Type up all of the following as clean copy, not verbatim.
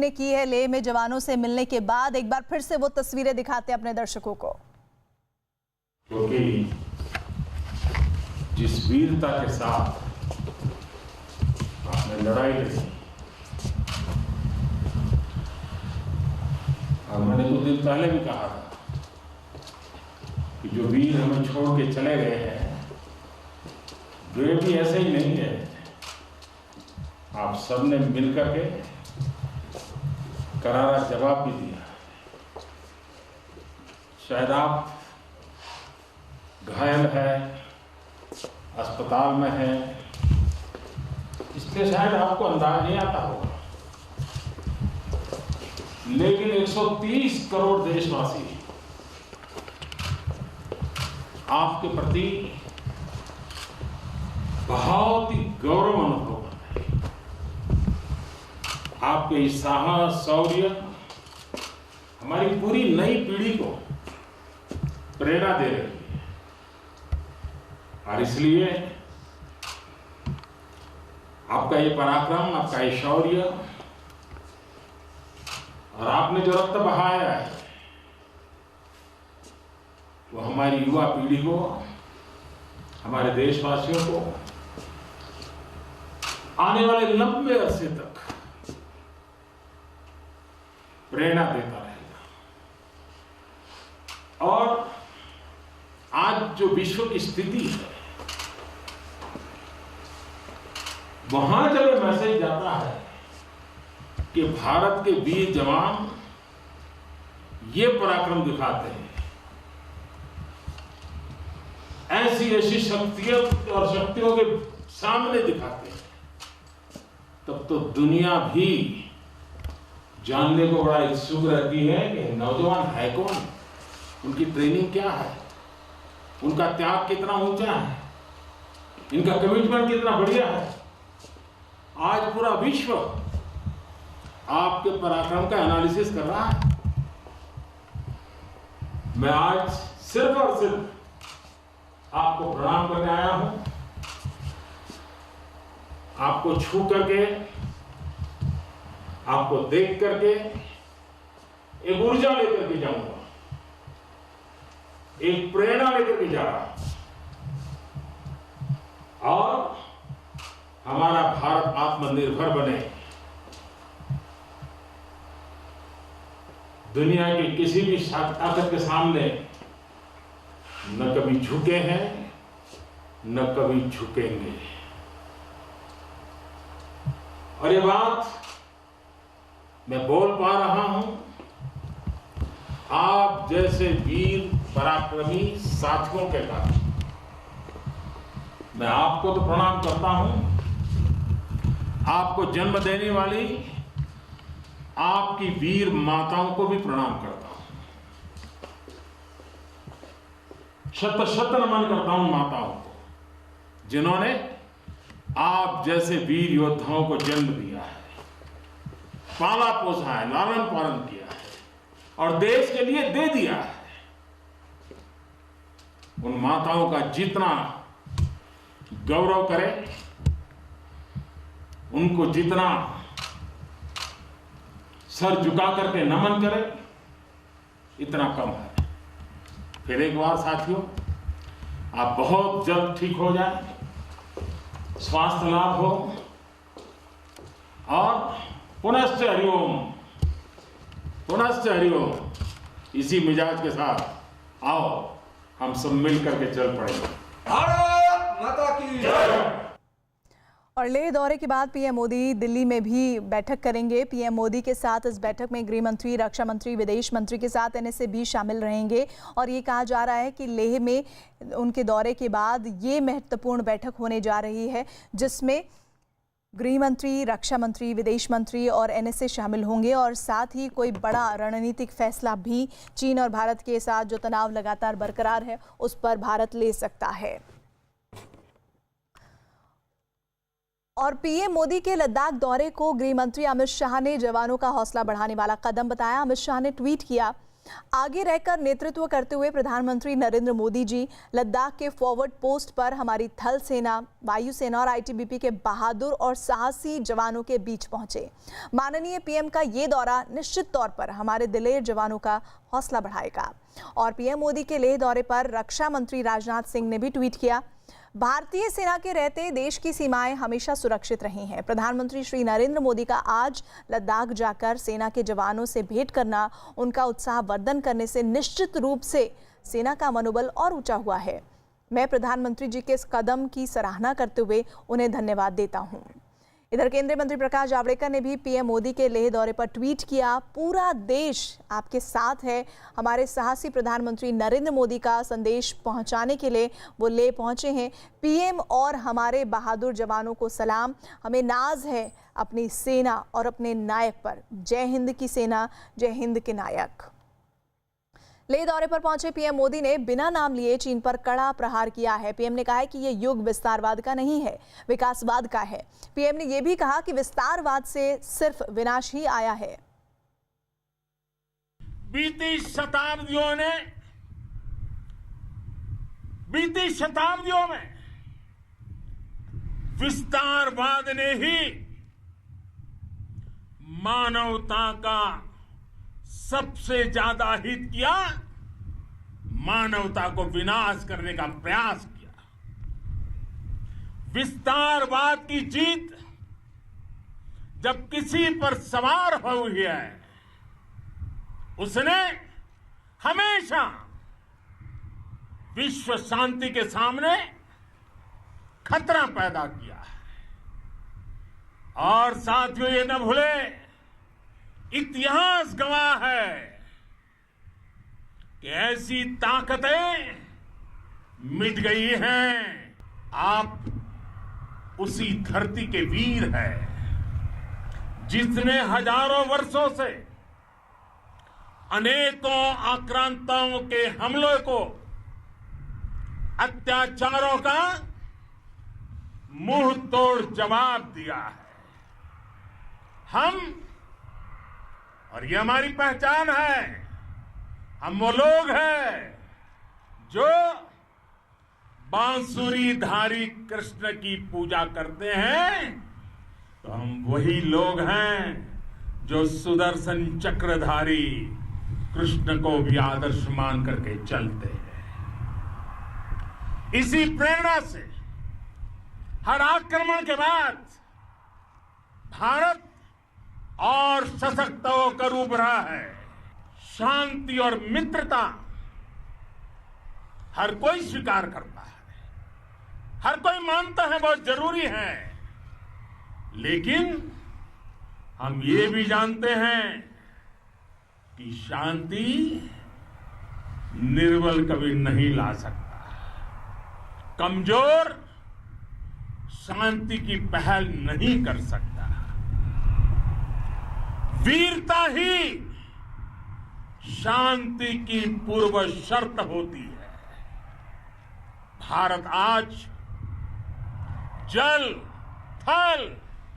ने की है लेह में जवानों से मिलने के बाद। एक बार फिर से वो तस्वीरें दिखाते हैं अपने दर्शकों को। क्योंकि जिस वीरता के साथ आपने लड़ाई लड़ी, और मैंने कुछ दिन पहले भी कहा था कि जो वीर हमें छोड़ के चले गए हैं वे भी ऐसे ही नहीं है। आप सबने मिलकर के करारा जवाब भी दिया। शायद आप घायल है, अस्पताल में है, इसलिए शायद आपको अंदाज नहीं आता होगा, लेकिन 130 करोड़ देशवासी आपके प्रति बहुत ही गौरव अनुभव करते हैं। आपके इस साहस, शौर्य हमारी पूरी नई पीढ़ी को प्रेरणा दे रही है, और इसलिए आपका ये पराक्रम, आपका ये शौर्य और आपने जो रक्त बहाया है वो हमारी युवा पीढ़ी को, हमारे देशवासियों को आने वाले लंबे अरसे तक प्रेरणा देता रहेगा। और आज जो विश्व की स्थिति है वहां जब ये मैसेज जाता है कि भारत के वीर जवान ये पराक्रम दिखाते हैं, ऐसी ऐसी शक्तियों और शक्तियों के सामने दिखाते हैं, तब तो दुनिया भी जानने को बड़ा इच्छुक रहती है कि नौजवान है कौन, उनकी ट्रेनिंग क्या है, उनका त्याग कितना ऊंचा है, इनका कमिटमेंट कितना बढ़िया है। आज पूरा विश्व आपके पराक्रम का एनालिसिस कर रहा है। मैं आज सिर्फ और सिर्फ आपको प्रणाम करने आया हूं, आपको छू करके, आपको देख करके एक ऊर्जा लेकर के जाऊंगा, एक प्रेरणा लेकर के जा रहा हूं। और हमारा भारत आत्मनिर्भर बने, दुनिया की किसी भी ताकत के सामने न कभी झुके हैं, न कभी झुकेंगे। और ये बात मैं बोल पा रहा हूं आप जैसे वीर पराक्रमी साथियों के कारण। मैं आपको तो प्रणाम करता हूं, आपको जन्म देने वाली आपकी वीर माताओं को भी प्रणाम करता हूं। शत शत नमन करता हूं माताओं को, जिन्होंने आप जैसे वीर योद्धाओं को जन्म दिया है, पाला पोसा है, लालन पालन किया है और देश के लिए दे दिया है। उन माताओं का जितना गौरव करें, उनको जितना सर झुका करके नमन करें, इतना कम है। फिर एक बार साथियों, आप बहुत जल्द ठीक हो जाए, स्वास्थ्य लाभ हो, और पुनश्च हरिओम, पुनश्च हरिओम। इसी मिजाज के साथ आओ हम सब मिल करके चल पड़ेंगे। भारत माता की जय। और लेह दौरे के बाद पीएम मोदी दिल्ली में भी बैठक करेंगे। पीएम मोदी के साथ इस बैठक में गृह मंत्री, रक्षा मंत्री, विदेश मंत्री के साथ एनएसए भी शामिल रहेंगे। और ये कहा जा रहा है कि लेह में उनके दौरे के बाद ये महत्वपूर्ण बैठक होने जा रही है, जिसमें गृह मंत्री, रक्षा मंत्री, विदेश मंत्री और एनएसए शामिल होंगे। और साथ ही कोई बड़ा रणनीतिक फैसला भी चीन और भारत के साथ जो तनाव लगातार बरकरार है उस पर भारत ले सकता है। और पीएम मोदी के लद्दाख दौरे को गृह मंत्री अमित शाह ने जवानों का हौसला बढ़ाने वाला कदम बताया। अमित शाह ने ट्वीट किया आगे रहकर नेतृत्व करते हुए प्रधानमंत्री नरेंद्र मोदी जी लद्दाख के फॉरवर्ड पोस्ट पर हमारी थल सेना, वायुसेना और आईटीबीपी के बहादुर और साहसी जवानों के बीच पहुंचे। माननीय पीएम का ये दौरा निश्चित तौर पर हमारे दिलेर जवानों का हौसला बढ़ाएगा। और पीएम मोदी के लेह दौरे पर रक्षा मंत्री राजनाथ सिंह ने भी ट्वीट किया, भारतीय सेना के रहते देश की सीमाएं हमेशा सुरक्षित रही हैं। प्रधानमंत्री श्री नरेंद्र मोदी का आज लद्दाख जाकर सेना के जवानों से भेंट करना, उनका उत्साह वर्धन करने से निश्चित रूप से सेना का मनोबल और ऊंचा हुआ है। मैं प्रधानमंत्री जी के इस कदम की सराहना करते हुए उन्हें धन्यवाद देता हूं। इधर केंद्रीय मंत्री प्रकाश जावड़ेकर ने भी पीएम मोदी के लेह दौरे पर ट्वीट किया, पूरा देश आपके साथ है। हमारे साहसी प्रधानमंत्री नरेंद्र मोदी का संदेश पहुंचाने के लिए वो लेह पहुंचे हैं। पीएम और हमारे बहादुर जवानों को सलाम। हमें नाज है अपनी सेना और अपने नायक पर। जय हिंद की सेना, जय हिंद के नायक। लेह दौरे पर पहुंचे पीएम मोदी ने बिना नाम लिए चीन पर कड़ा प्रहार किया है। पीएम ने कहा है कि ये युग विस्तारवाद का नहीं है, विकासवाद का है। पीएम ने यह भी कहा कि विस्तारवाद से सिर्फ विनाश ही आया है। बीती शताब्दियों में विस्तारवाद ने ही मानवता का सबसे ज्यादा हित किया, मानवता को विनाश करने का प्रयास किया। विस्तारवाद की जीत जब किसी पर सवार हुई है, उसने हमेशा विश्व शांति के सामने खतरा पैदा किया है। और साथियों, ये न भूले, इतिहास गवाह है कि ऐसी ताकतें मिट गई हैं। आप उसी धरती के वीर हैं जिसने हजारों वर्षों से अनेकों आक्रांताओं के हमलों को, अत्याचारों का मुंह तोड़ जवाब दिया है। हम, और ये हमारी पहचान है, हम वो लोग हैं जो बांसुरीधारी कृष्ण की पूजा करते हैं, तो हम वही लोग हैं जो सुदर्शन चक्रधारी कृष्ण को भी आदर्श मान करके चलते हैं। इसी प्रेरणा से हर आक्रमण के बाद भारत और सशक्त होकर उभरा है। शांति और मित्रता हर कोई स्वीकार करता है, हर कोई मानता है बहुत जरूरी है, लेकिन हम ये भी जानते हैं कि शांति निर्बल कभी नहीं ला सकता। कमजोर शांति की पहल नहीं कर सकता। वीरता ही शांति की पूर्व शर्त होती है। भारत आज जल, थल,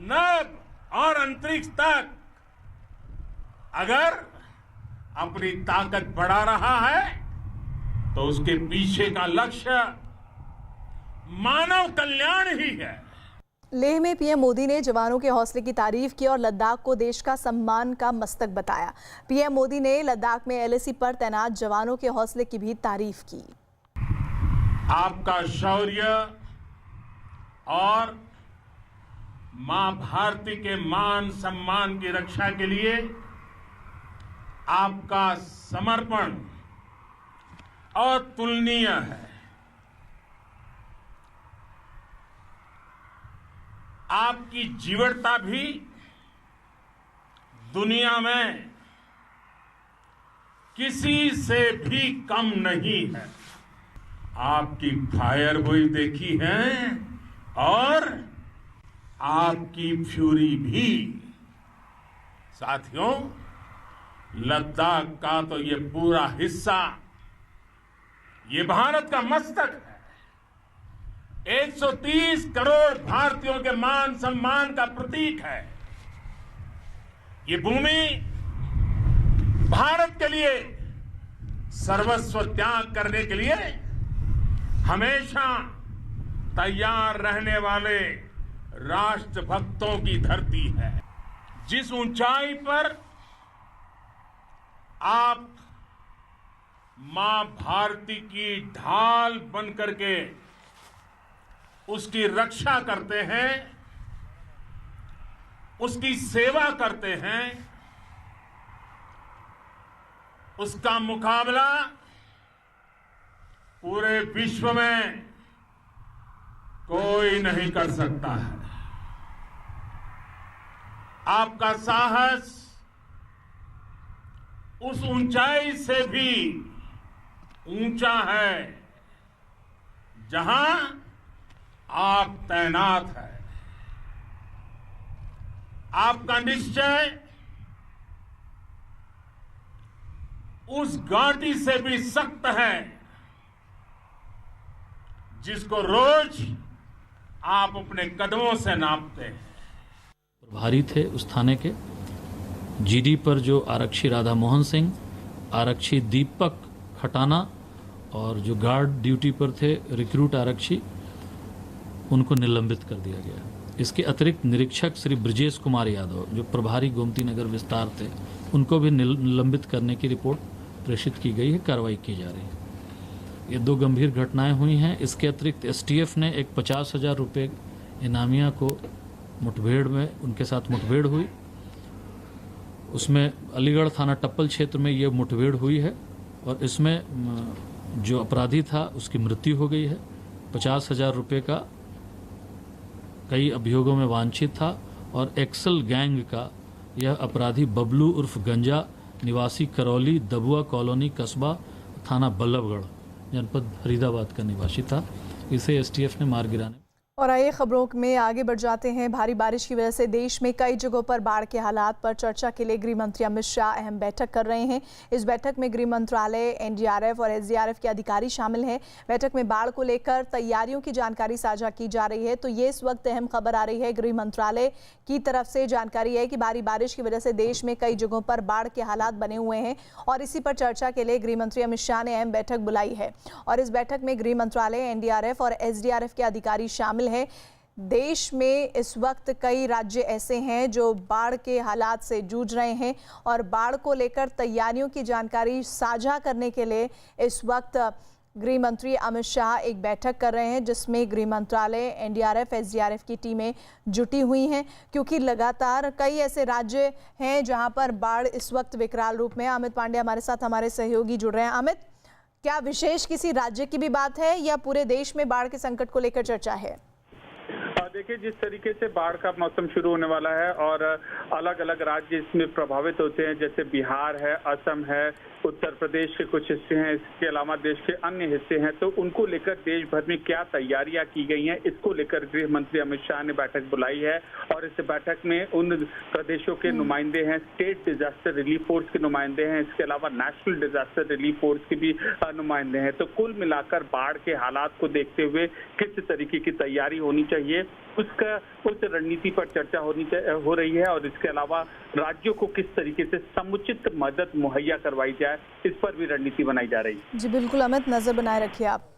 नभ और अंतरिक्ष तक अगर अपनी ताकत बढ़ा रहा है, तो उसके पीछे का लक्ष्य मानव कल्याण ही है। लेह में पीएम मोदी ने जवानों के हौसले की तारीफ की और लद्दाख को देश का सम्मान का मस्तक बताया। पीएम मोदी ने लद्दाख में एलएसी पर तैनात जवानों के हौसले की भी तारीफ की। आपका शौर्य और मां भारती के मान सम्मान की रक्षा के लिए आपका समर्पण अतुलनीय है। आपकी जीवटता भी दुनिया में किसी से भी कम नहीं है। आपकी फायरबॉय देखी है और आपकी फ्यूरी भी। साथियों, लद्दाख का तो ये पूरा हिस्सा ये भारत का मस्तक है। 130 करोड़ भारतीयों के मान सम्मान का प्रतीक है। ये भूमि भारत के लिए सर्वस्व त्याग करने के लिए हमेशा तैयार रहने वाले राष्ट्रभक्तों की धरती है। जिस ऊंचाई पर आप मां भारती की ढाल बन करके उसकी रक्षा करते हैं, उसकी सेवा करते हैं, उसका मुकाबला पूरे विश्व में कोई नहीं कर सकता है। आपका साहस उस ऊंचाई से भी ऊंचा है जहां आप तैनात हैं। आपका निश्चय उस घाटी से भी सख्त है जिसको रोज आप अपने कदमों से नापते हैं। प्रभारी थे उस थाने के। जीडी पर जो आरक्षी राधा मोहन सिंह, आरक्षी दीपक खटाना और जो गार्ड ड्यूटी पर थे रिक्रूट आरक्षी, उनको निलंबित कर दिया गया। इसके अतिरिक्त निरीक्षक श्री ब्रजेश कुमार यादव जो प्रभारी गोमती नगर विस्तार थे, उनको भी निलंबित करने की रिपोर्ट प्रेषित की गई है, कार्रवाई की जा रही है। ये दो गंभीर घटनाएं हुई हैं। इसके अतिरिक्त एसटीएफ ने एक 50,000 रुपये इनामिया को मुठभेड़ में उनके साथ मुठभेड़ हुई। उसमें अलीगढ़ थाना टप्पल क्षेत्र में ये मुठभेड़ हुई है और इसमें जो अपराधी था उसकी मृत्यु हो गई है। 50,000 रुपये का कई अभियोगों में वांछित था और एक्सल गैंग का यह अपराधी बबलू उर्फ गंजा निवासी करौली दबुआ कॉलोनी कस्बा थाना बल्लभगढ़ जनपद फरीदाबाद का निवासी था। इसे एसटीएफ ने मार गिराने। और आइए खबरों में आगे बढ़ जाते हैं। भारी बारिश की वजह से देश में कई जगहों पर बाढ़ के हालात पर चर्चा के लिए गृह मंत्री अमित शाह अहम बैठक कर रहे हैं। इस बैठक में गृह मंत्रालय, एनडीआरएफ और एसडीआरएफ के अधिकारी शामिल हैं। बैठक में बाढ़ को लेकर तैयारियों की जानकारी साझा की जा रही है। तो ये इस वक्त अहम खबर आ रही है। गृह मंत्रालय की तरफ से जानकारी है कि भारी बारिश की वजह से देश में कई जगहों पर बाढ़ के हालात बने हुए हैं और इसी पर चर्चा के लिए गृह मंत्री अमित शाह ने अहम बैठक बुलाई है। और इस बैठक में गृह मंत्रालय, एनडीआरएफ और एसडीआरएफ के अधिकारी शामिल हैं। देश में इस वक्त कई राज्य ऐसे हैं जो बाढ़ के हालात से जूझ रहे हैं और बाढ़ को लेकर तैयारियों की जानकारी साझा करने के लिए इस वक्त गृह मंत्री अमित शाह एक बैठक कर रहे हैं, जिसमें गृह मंत्रालय, एनडीआरएफ, एसडीआरएफ की टीमें जुटी हुई हैं, क्योंकि लगातार कई ऐसे राज्य हैं जहां पर बाढ़ इस वक्त विकराल रूप में। अमित पांडे हमारे साथ, हमारे सहयोगी जुड़ रहे हैं। अमित, क्या विशेष किसी राज्य की भी बात है या पूरे देश में बाढ़ के संकट को लेकर चर्चा है? देखिए, जिस तरीके से बाढ़ का मौसम शुरू होने वाला है और अलग अलग राज्य इसमें प्रभावित होते हैं, जैसे बिहार है, असम है, उत्तर प्रदेश के कुछ हिस्से हैं, इसके अलावा देश के अन्य हिस्से हैं, तो उनको लेकर देश भर में क्या तैयारियां की गई हैं, इसको लेकर गृह मंत्री अमित शाह ने बैठक बुलाई है। और इस बैठक में उन प्रदेशों के नुमाइंदे हैं, स्टेट डिजास्टर रिलीफ फोर्स के नुमाइंदे हैं, इसके अलावा नेशनल डिजास्टर रिलीफ फोर्स के भी नुमाइंदे हैं। तो कुल मिलाकर बाढ़ के हालात को देखते हुए किस तरीके की तैयारी होनी चाहिए, उस रणनीति पर चर्चा हो रही है। और इसके अलावा राज्यों को किस तरीके से समुचित मदद मुहैया करवाई जाए, इस पर भी रणनीति बनाई जा रही है। जी बिल्कुल अमित, नजर बनाए रखिए आप।